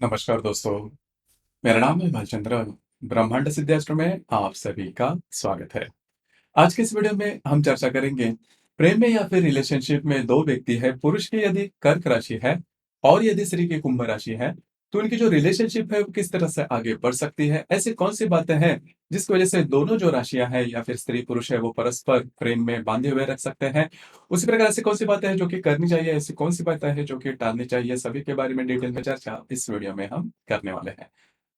नमस्कार दोस्तों, मेरा नाम है भालचंद्र। ब्रह्मांड सिद्धाश्रम में आप सभी का स्वागत है। आज के इस वीडियो में हम चर्चा करेंगे प्रेम में या फिर रिलेशनशिप में दो व्यक्ति है, पुरुष की यदि कर्क राशि है और यदि स्त्री की कुंभ राशि है, तो उनकी जो रिलेशनशिप है वो किस तरह से आगे बढ़ सकती है। ऐसी कौन सी बातें हैं जिसकी वजह से दोनों जो राशियां हैं या फिर स्त्री पुरुष है वो परस्पर प्रेम में बांधे हुए रख सकते हैं। उसी प्रकार ऐसी कौन सी बातें हैं जो कि करनी चाहिए, ऐसी कौन सी बातें हैं जो कि टालनी चाहिए, सभी के बारे में डिटेल में चर्चा इस वीडियो में हम करने वाले हैं।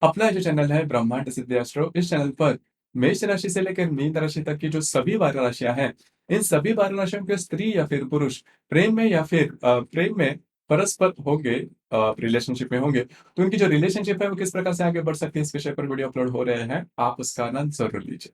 अपना जो चैनल है ब्रह्मांड सिद्धाश्रम, इस चैनल पर मेष राशि से लेकर मीन राशि तक की जो सभी 12 राशियां हैं, इन सभी 12 राशियों के स्त्री या फिर पुरुष प्रेम में या फिर प्रेम में परस्पर होंगे, रिलेशनशिप में होंगे, तो उनकी जो रिलेशनशिप है वो किस प्रकार से आगे बढ़ सकती है, इस विषय पर वीडियो अपलोड हो रहे हैं, आप उसका आनंद जरूर लीजिए।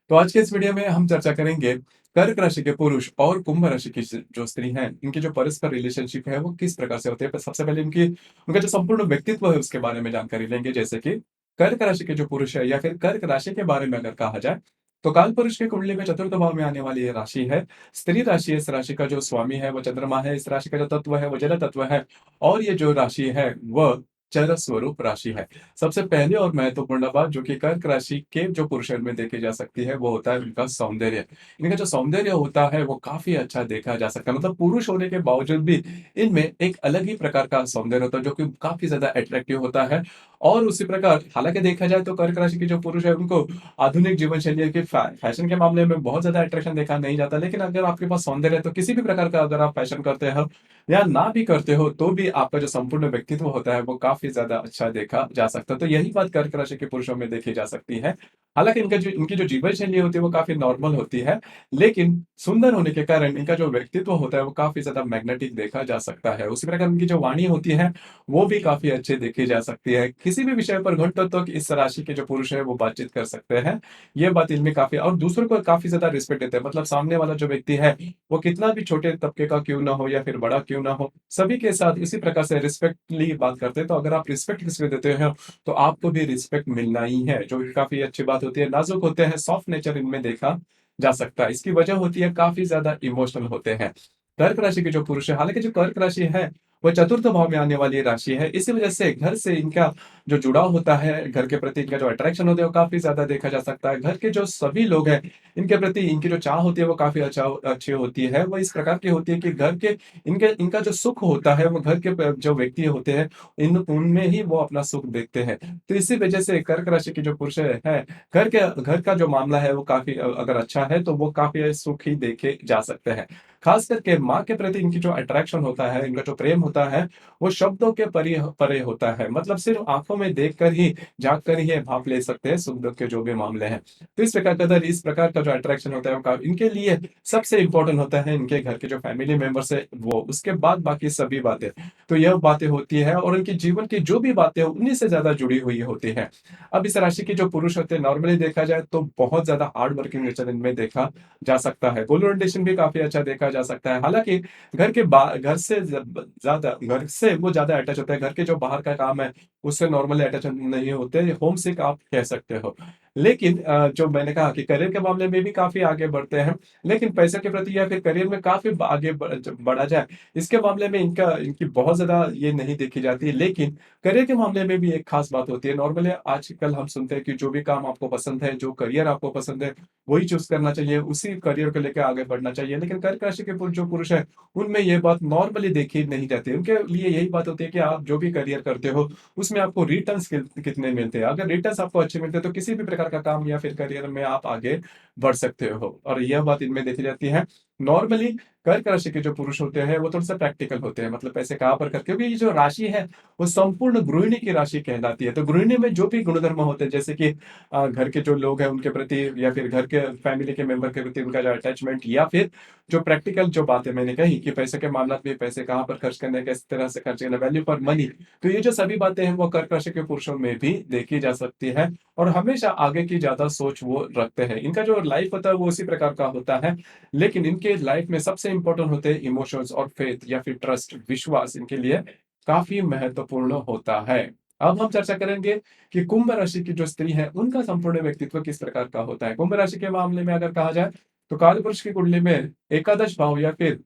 तो आज के इस वीडियो में हम चर्चा करेंगे कर्क राशि के पुरुष और कुंभ राशि की जो स्त्री हैं, इनकी जो परस्पर रिलेशनशिप है वो किस प्रकार से होती है। सबसे पहले इनकी उनका जो संपूर्ण व्यक्तित्व है उसके बारे में जानकारी लेंगे। जैसे कि कर्क राशि के जो पुरुष है या फिर कर्क राशि के बारे में अगर कहा जाए, तो काल पुरुष की कुंडली में चतुर्थ भाव में आने वाली ये राशि है। स्त्री राशि है, इस राशि का जो स्वामी है वो चंद्रमा है, इस राशि का जो तत्व है वो जल तत्व है, और ये जो राशि है वह चर स्वरूप राशि है। सबसे पहले और महत्वपूर्ण बात जो कि कर्क राशि के जो पुरुषों में देखी जा सकती है वो होता है उनका सौंदर्य। इनका जो सौंदर्य होता है वो काफी अच्छा देखा जा सकता है, मतलब पुरुष होने के बावजूद भी इनमें एक अलग ही प्रकार का सौंदर्य होता है जो कि काफी ज्यादा अट्रैक्टिव होता है। और उसी प्रकार हालांकि देखा जाए तो कर्क राशि के जो पुरुष है उनको आधुनिक जीवन शैली के फैशन के मामले में बहुत ज्यादा अट्रैक्शन देखा नहीं जाता, लेकिन अगर आपके पास सौंदर्य है तो किसी भी प्रकार का अगर आप फैशन करते हो या ना भी करते हो तो भी आपका जो संपूर्ण व्यक्तित्व होता है वो काफी ज्यादा अच्छा देखा जा सकता है। तो यही बात कर्क राशि के पुरुषों में देखी जा सकती है। हालांकि इनकी जो जीवन शैली होती है वो काफी नॉर्मल होती है, लेकिन सुंदर होने के कारण इनका जो व्यक्तित्व होता है वो काफी ज्यादा मैग्नेटिक देखा जा सकता है। उसी प्रकार इनकी जो वाणी होती है वो भी काफी अच्छे देखी जा सकती है। किसी भी विषय पर घंटों तक इस राशि के जो पुरुष है वो बातचीत कर सकते हैं। ये बात इनमें काफी, और दूसरों को काफी ज्यादा रिस्पेक्ट देते हैं, मतलब सामने वाला जो व्यक्ति है वो कितना भी छोटे तबके का क्यों ना हो या फिर बड़ा क्यों ना हो, सभी के साथ इसी प्रकार से रिस्पेक्टली बात करते हैं। तो अगर आप रिस्पेक्ट किसी को देते हो तो आपको भी रिस्पेक्ट मिलना ही है, जो कि काफी अच्छी बात होती है। नाजुक होते हैं, सॉफ्ट नेचर इनमें देखा जा सकता है। इसकी वजह होती है काफी ज्यादा इमोशनल होते हैं। कर्क राशि के जो पुरुष है, हालांकि जो कर्क राशि है वो चतुर्थ भाव में आने वाली राशि है, इसी वजह से घर से इनका जो जुड़ाव होता है, घर के प्रति इनका जो अट्रैक्शन होता है वो काफी ज्यादा देखा जा सकता है। घर के जो सभी लोग हैं इनके प्रति इनकी जो चाह होती है वो काफी अच्छी होती है। वो इस प्रकार की होती है कि घर के इनके इनका जो सुख होता है वो घर के जो व्यक्ति होते हैं इन उनमें ही वो अपना सुख देखते हैं। तो इसी वजह से कर्क राशि के जो पुरुष है, घर का जो मामला है वो काफी अगर अच्छा है तो वो काफी सुख ही देखे जा सकते हैं। खास करके माँ के प्रति इनकी जो अट्रैक्शन होता है, इनका जो प्रेम होता है वो शब्दों के परे परे होता है, मतलब सिर्फ आंखों में देखकर ही झांक कर ही ये भाप ले सकते हैं सुख दुख के जो भी मामले हैं। तो इस प्रकार का जो अट्रैक्शन होता है वो इनके लिए सबसे इंपॉर्टेंट होता है इनके घर के जो फैमिली मेंबर्स है वो, उसके बाद बाकी सभी बातें। तो यह बातें होती है और उनके जीवन की जो भी बातें उन्हीं से ज्यादा जुड़ी हुई होती है। अब इस राशि के जो पुरुष होते हैं नॉर्मली देखा जाए तो बहुत ज्यादा हार्ड वर्किंग नेचर इनमें देखा जा सकता है। गोल ओरिएंटेशन भी काफी अच्छा देखा जा सकता है। हालांकि घर से वो ज्यादा अटैच होता है, घर के जो बाहर का काम है उससे नॉर्मली अटैच नहीं होते, होम सिक आप कह सकते हो। लेकिन जो मैंने कहा कि करियर के मामले में भी काफी आगे बढ़ते हैं, लेकिन पैसे के प्रति या फिर करियर में काफी आगे बढ़ा जाए इसके मामले में इनकी बहुत ज्यादा ये नहीं देखी जाती है। लेकिन करियर के मामले में भी एक खास बात होती है। नॉर्मली आजकल हम सुनते हैं कि जो भी काम आपको पसंद है, जो करियर आपको पसंद है वही चूज करना चाहिए, उसी करियर को लेकर आगे बढ़ना चाहिए। लेकिन कर्क राशि के जो पुरुष है उनमें ये बात नॉर्मली देखी नहीं जाती। उनके लिए यही बात होती है कि आप जो भी करियर करते हो उसमें आपको रिटर्न्स कितने मिलते हैं। अगर रिटर्न्स आपको अच्छे मिलते हैं तो किसी भी प्रकार का काम या फिर करियर में आप आगे बढ़ सकते हो, और यह बात इनमें देखी जाती है। नॉर्मली कर्क राशि के जो पुरुष होते हैं वो थोड़ा सा प्रैक्टिकल होते हैं, मतलब पैसे कहाँ पर कर, क्योंकि ये जो राशि है वो संपूर्ण गृहिणी की राशि कहलाती है। तो गृहिणी में जो भी गुणधर्म होते हैं, जैसे कि घर के जो लोग हैं उनके प्रति या फिर घर के फैमिली के मेंबर के प्रति उनका जो अटैचमेंट, या फिर जो प्रैक्टिकल जो बातें मैंने कही कि पैसे के मामला में पैसे कहाँ पर खर्च करने, किस तरह से खर्च करना, वैल्यू फॉर मनी, तो ये जो सभी बातें हैं वो कर्क राशि के पुरुषों में भी देखी जा सकती है। और हमेशा आगे की ज्यादा सोच वो रखते हैं। इनका जो लाइफ होता है वो उसी प्रकार का होता है, लेकिन इनके लाइफ में सबसे इंपॉर्टेंट होते हैं इमोशंस और फेथ या फिर ट्रस्ट, विश्वास इनके लिए काफी महत्वपूर्ण होता है। अब हम चर्चा करेंगे कि कुंभ राशि की जो स्त्री है उनका संपूर्ण व्यक्तित्व किस प्रकार का होता है। कुंभ राशि के मामले में अगर कहा जाए तो काल पुरुष की कुंडली में एकादश भाव या फिर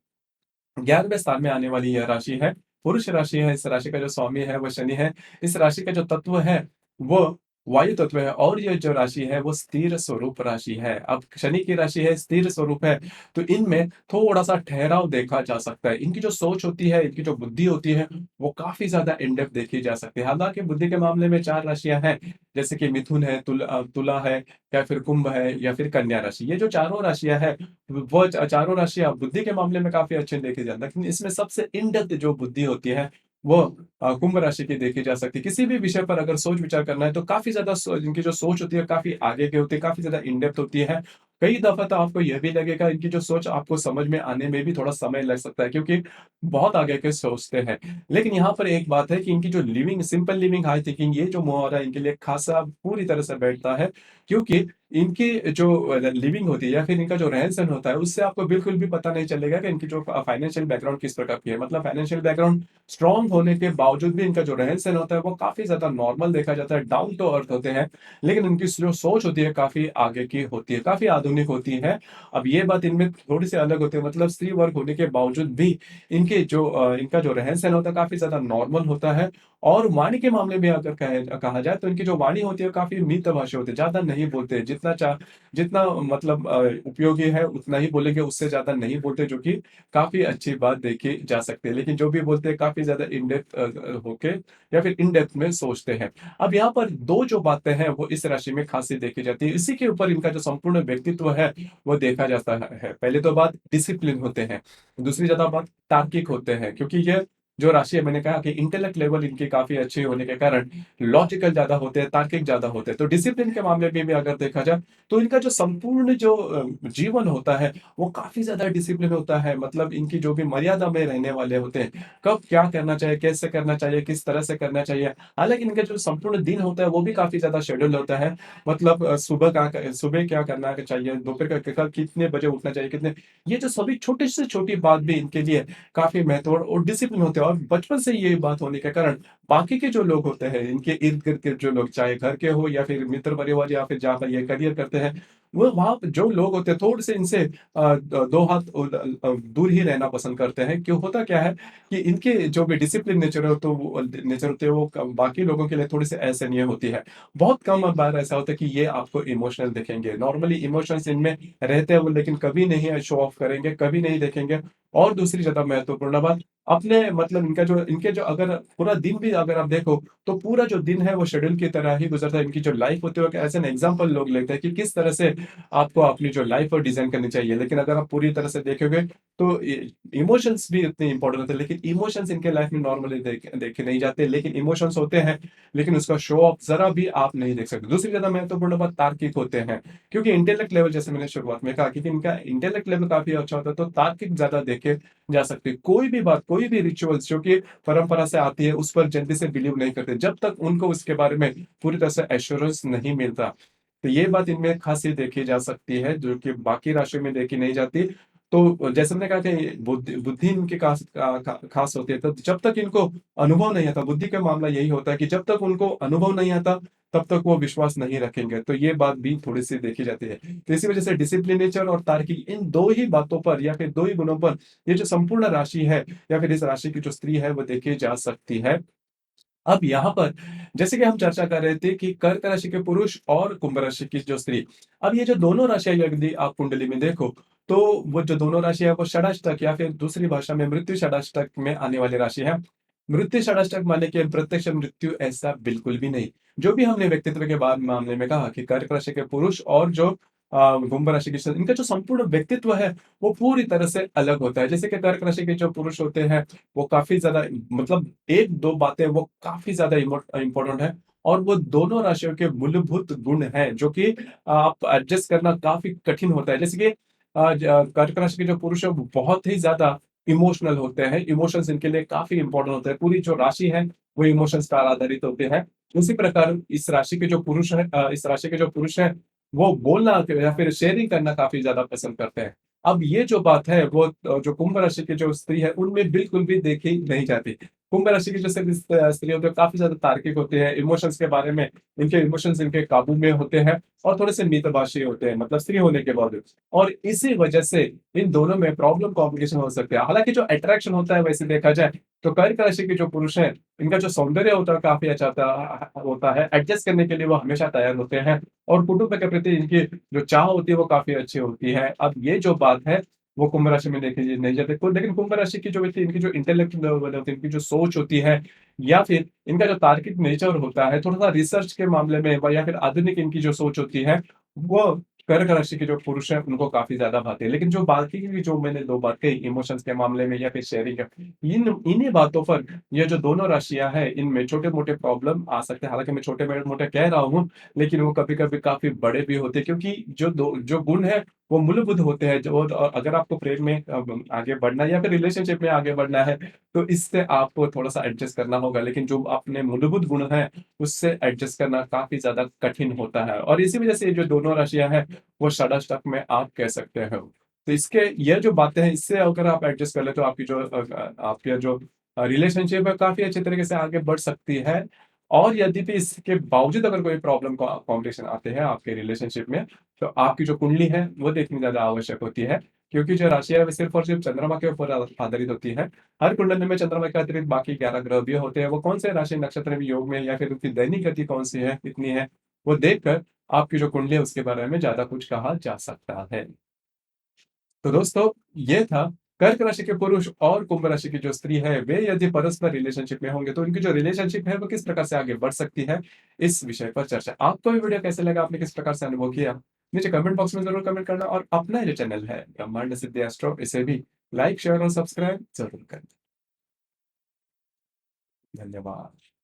11वें स्थान में आने वाली यह राशि है। पुरुष राशि है, इस राशि का जो स्वामी है वो शनि है। इस राशि का जो तत्व है वो वायु तत्व है और ये जो राशि है वो स्थिर स्वरूप राशि है। अब शनि की राशि है, स्थिर स्वरूप है, तो इनमें थोड़ा-सा ठहराव देखा जा सकता है। इनकी जो सोच होती है, इनकी जो बुद्धि होती है, वो काफ़ी ज़्यादा इन डेप्थ देखी जा सकती है। हालाँकि बुद्धि के मामले में 4 राशियाँ हैं, जैसे कि मिथुन है, तुला है या फिर कुंभ है या फिर कन्या राशि। ये जो चारों राशियाँ हैं, वो चारों राशियाँ बुद्धि के मामले में काफ़ी अच्छे देखे जाते हैं। लेकिन इसमें सबसे इन डेप्थ जो बुद्धि होती है, वो कुंभ राशि की देखी जा सकती है। किसी भी विषय पर अगर सोच-विचार करना है, तो काफ़ी ज़्यादा इनकी जो सोच होती है, काफ़ी आगे की होती है, काफ़ी ज़्यादा इन डेप्थ होती है। कई दफ़ा तो आपको ये भी लगेगा, इनकी जो सोच आपको समझ में आने में भी थोड़ा समय लग सकता है, क्योंकि बहुत आगे के सोचते हैं। लेकिन यहाँ पर एक बात है कि इनकी जो सिंपल लिविंग, हाई थिंकिंग, ये जो मुहावरा इनके लिए खासा पूरी तरह से बैठता है, क्योंकि इनकी जो लिविंग होती है या फिर इनका जो रहन-सहन होता है, उससे आपको बिल्कुल भी पता नहीं चलेगा कि इनकी जो फाइनेंशियल बैकग्राउंड किस प्रकार की है। मतलब फाइनेंशियल बैकग्राउंड स्ट्रॉन्ग होने के बावजूद भी इनका जो रहन-सहन होता है, वो काफ़ी ज़्यादा नॉर्मल देखा जाता है, डाउन टू अर्थ होते हैं। लेकिन इनकी जो सोच होती है, काफ़ी आगे की होती है, काफ़ी आधुनिक होती है। अब ये बात इनमें थोड़ी-सी अलग होती है, मतलब स्त्री वर्ग होने के बावजूद भी इनका जो रहन-सहन होता है, काफ़ी ज़्यादा नॉर्मल होता है। और वाणी के मामले में अगर कहा जाए, तो इनकी जो वाणी होती है, वो काफ़ी मितभाषी होती है, ज़्यादा नहीं बोलते। जितना मतलब उपयोगी है, उतना ही बोलेंगे, उससे ज़्यादा नहीं बोलते, जो कि काफ़ी अच्छी बात देखी जा सकती है। लेकिन जो भी बोलते हैं, काफ़ी ज़्यादा इन डेप्थ होके या फिर इन डेप्थ में सोचते हैं। अब यहाँ पर 2 जो बातें हैं, वो इस राशि में खासी देखी जाती है। इसी के ऊपर इनका जो संपूर्ण व्यक्तित्व है, वो देखा जाता है। पहले तो बात डिसिप्लिन होते हैं, दूसरी ज़्यादा बात तार्किक होते हैं, क्योंकि ये जो राशि है, मैंने कहा कि इंटेलेक्ट लेवल इनकी काफ़ी अच्छी होने के कारण लॉजिकल ज़्यादा होते हैं, तार्किक ज़्यादा होते हैं। तो डिसिप्लिन के मामले में भी अगर देखा जाए, तो इनका जो संपूर्ण जीवन होता है, वो काफ़ी ज़्यादा डिसिप्लिन होता है। मतलब इनकी जो भी मर्यादा में रहने वाले होते हैं, कब क्या करना चाहिए, कैसे करना चाहिए, किस तरह से करना चाहिए। हालाँकि इनका जो संपूर्ण दिन होता है, वो भी काफ़ी ज़्यादा शेड्यूल होता है। मतलब सुबह क्या करना चाहिए, दोपहर का कितने बजे उठना चाहिए, कितने, ये जो सभी छोटी से छोटी बात भी इनके लिए काफ़ी महत्वपूर्ण और डिसिप्लिन होते हैं। और बचपन से ये बात होने के कारण बाकी के जो लोग होते हैं, इनके इर्द-गिर्द के जो लोग, चाहे घर के हो या फिर मित्र परिवार या फिर जहाँ पर ये करियर करते हैं, वो वहाँ पे जो लोग होते हैं, थोड़े-से इनसे 2 हाथ दूर ही रहना पसंद करते हैं। क्यों, होता क्या है कि इनके जो भी डिसिप्लिन नेचर होते हैं, वो बाकी लोगों के लिए थोड़ी-सी असहनीय होती है। बहुत कम बार ऐसा होता है कि ये आपको इमोशनल दिखेंगे। नॉर्मली इमोशंस इनमें रहते हैं वो, लेकिन कभी नहीं शो ऑफ करेंगे, कभी नहीं दिखेंगे। और दूसरी ज़्यादा महत्वपूर्ण बात, अपने मतलब इनके जो अगर पूरा दिन भी अगर आप देखो, तो पूरा जो दिन है वो शेड्यूल की तरह ही गुज़रता है। इनकी जो लाइफ़ होती है, वो एज़ एन एग्ज़ाम्पल लोग लेते हैं कि किस तरह से आपको अपनी जो लाइफ़ है डिज़ाइन करनी चाहिए। लेकिन अगर आप पूरी तरह से देखोगे, तो इमोशंस भी उतने इम्पोर्टेंट होते हैं, लेकिन इमोशंस इनके लाइफ़ में नॉर्मली देखे नहीं जाते। लेकिन इमोशंस होते हैं, लेकिन उसका शो ऑफ ज़रा भी आप नहीं देख सकते। दूसरी ज़्यादा महत्वपूर्ण बात, तार्किक होते हैं, क्योंकि इंटेलेक्ट लेवल, जैसे मैंने शुरुआत में कहा कि इनका इंटेलेक्ट लेवल काफ़ी अच्छा होता है, तो तार्किक ज़्यादा देखे जा सकती है। कोई भी बात, कोई भी रिचुअल्स जो कि परंपरा से आती है, उस पर जल्दी से बिलीव नहीं करते, जब तक उनको उसके बारे में पूरी तरह से एश्योरेंस नहीं मिलता। तो ये बात इनमें खासी देखी जा सकती है, जो कि बाकी राशियों में देखी नहीं जाती। तो जैसे मैंने कहा कि बुद्धि इनकी खास होती है, तो जब तक इनको अनुभव नहीं आता, बुद्धि का मामला यही होता है कि जब तक उनको अनुभव नहीं आता, तब तक वो विश्वास नहीं रखेंगे। तो ये बात भी थोड़ी-सी देखी जाती है। तो इसी वजह से डिसिप्लिन नेचर और तार्किक, इन 2 ही बातों पर या फिर 2 ही गुणों पर ये जो संपूर्ण राशि है या फिर इस राशि की जो स्त्री है, वो देखी जा सकती है। अब यहाँ पर जैसे कि हम चर्चा कर रहे थे कि कर्क राशि के पुरुष और कुंभ राशि की जो स्त्री, अब ये जो दोनों राशियाँ यदि आप कुंडली में देखो, तो वो जो दोनों राशियाँ है, वो षडाष्टक या फिर दूसरी भाषा में मृत्यु षडाष्टक में आने वाली राशि है। मृत्यु षडाष्टक माने कि प्रत्यक्ष मृत्यु, ऐसा बिल्कुल भी नहीं। जो भी हमने व्यक्तित्व के बाद मामले में कहा कि कर्क राशि के पुरुष और जो कुंभ राशि की स्त्री, इनका जो संपूर्ण व्यक्तित्व है, वो पूरी तरह से अलग होता है। जैसे कि कर्क राशि के जो पुरुष होते हैं, वो काफ़ी ज़्यादा, मतलब 1-2 बातें वो काफ़ी ज़्यादा इम्पोर्टेंट है, और वो दोनों राशियों के मूलभूत गुण हैं, जो कि आप एडजस्ट करना काफ़ी कठिन होता है। जैसे कि कर्क राशि के जो पुरुष हैं, वो बहुत ही ज़्यादा इमोशनल होते हैं। इमोशंस इनके लिए काफ़ी इम्पोर्टेंट होते हैं। पूरी जो राशि है, वो इमोशंस पर आधारित होते हैं। उसी प्रकार इस राशि के जो पुरुष हैं, वो बोलना या फिर शेयरिंग करना काफ़ी ज़्यादा पसंद करते हैं। अब ये जो बात है, वो जो कुंभ राशि की जो स्त्री है, उनमें बिल्कुल भी देखी नहीं जाती। कुंभ राशि की जो स्त्री होती है, काफ़ी ज़्यादा तार्किक होते हैं, इमोशंस के बारे में इनके इमोशंस इनके काबू में होते हैं और थोड़े-से मितभाषी होते हैं, मतलब स्त्री होने के बावजूद। और इसी वजह से इन दोनों में प्रॉब्लम कॉम्प्लिकेशन हो सकते हैं। हालाँकि जो अट्रैक्शन होता है, वैसे देखा जाए, तो कर्क राशि के जो पुरुष हैं, इनका जो सौंदर्य होता है काफ़ी अच्छा होता है, एडजस्ट करने के लिए वो हमेशा तैयार होते हैं और कुटुंब के प्रति इनकी जो चाह होती है वो काफ़ी अच्छी होती है। अब ये जो बात है, वो कुंभ राशि में देखी नहीं जाती को लेकिन कुंभ राशि की जो व्यक्ति इनकी जो इंटेलेक्ट लेवल होती है, इनकी जो सोच होती है या फिर इनका जो तार्किक नेचर होता है, थोड़ा-सा रिसर्च के मामले में या फिर आधुनिक इनकी जो सोच होती है, वो कर्क राशि के जो पुरुष हैं, उनको काफ़ी ज़्यादा भाती है। लेकिन जो बाकी की जो मैंने 2 बात कही इमोशंस के मामले में या फिर शेयरिंग इन्हीं बातों पर ये जो दोनों राशियाँ हैं, इनमें छोटे-मोटे प्रॉब्लम आ सकते हैं। हालाँकि मैं छोटे-मोटे कह रहा हूँ, लेकिन वो कभी-कभी काफ़ी बड़े भी होते हैं क्योंकि जो गुण हैं, वो मूलभूत होते हैं। जो अगर आपको प्रेम में आगे बढ़ना है या फिर रिलेशनशिप में आगे बढ़ना है, तो इससे आपको थोड़ा-सा एडजस्ट करना होगा। लेकिन जो अपने मूलभूत गुण हैं, उससे एडजस्ट करना काफ़ी ज़्यादा कठिन होता है और इसी वजह से ये जो दोनों राशियाँ हैं, वो षडाष्टक में आप कह सकते हो। तो इसके ये जो बातें हैं, इससे अगर आप एडजस्ट कर लें, तो आपकी जो आपका जो रिलेशनशिप है, काफ़ी अच्छे तरीके से आगे बढ़ सकती है और यदि भी इसके बावजूद अगर कोई प्रॉब्लम कॉम्प्लिकेशन आते हैं आपके रिलेशनशिप में, तो आपकी जो कुंडली है, वो देखनी ज़्यादा आवश्यक होती है। क्योंकि जो राशि है, वो सिर्फ़ और सिर्फ़ चंद्रमा के ऊपर आधारित होती है। हर कुंडली में चंद्रमा के अतिरिक्त बाकी 11 ग्रह भी होते हैं। वो कौन से राशि नक्षत्र में योग में या फिर उनकी दैनिक गति कौन-सी है, कितनी है, वो देखकर आपकी जो कुंडली है, उसके बारे में ज़्यादा कुछ कहा जा सकता है। तो दोस्तों, ये था कर्क राशि के पुरुष और कुंभ राशि की जो स्त्री है, वे यदि परस्पर रिलेशनशिप में होंगे, तो उनकी जो रिलेशनशिप है, वो किस प्रकार से आगे बढ़ सकती है, इस विषय पर चर्चा। आपको ये वीडियो कैसे लगा? आपने किस प्रकार से अनुभव किया? नीचे कमेंट बॉक्स में ज़रूर कमेंट करना और अपना जो चैनल है, ब्रह्मांड सिद्धि एस्ट्रो, इसे भी लाइक, शेयर और सब्सक्राइब ज़रूर करें। धन्यवाद।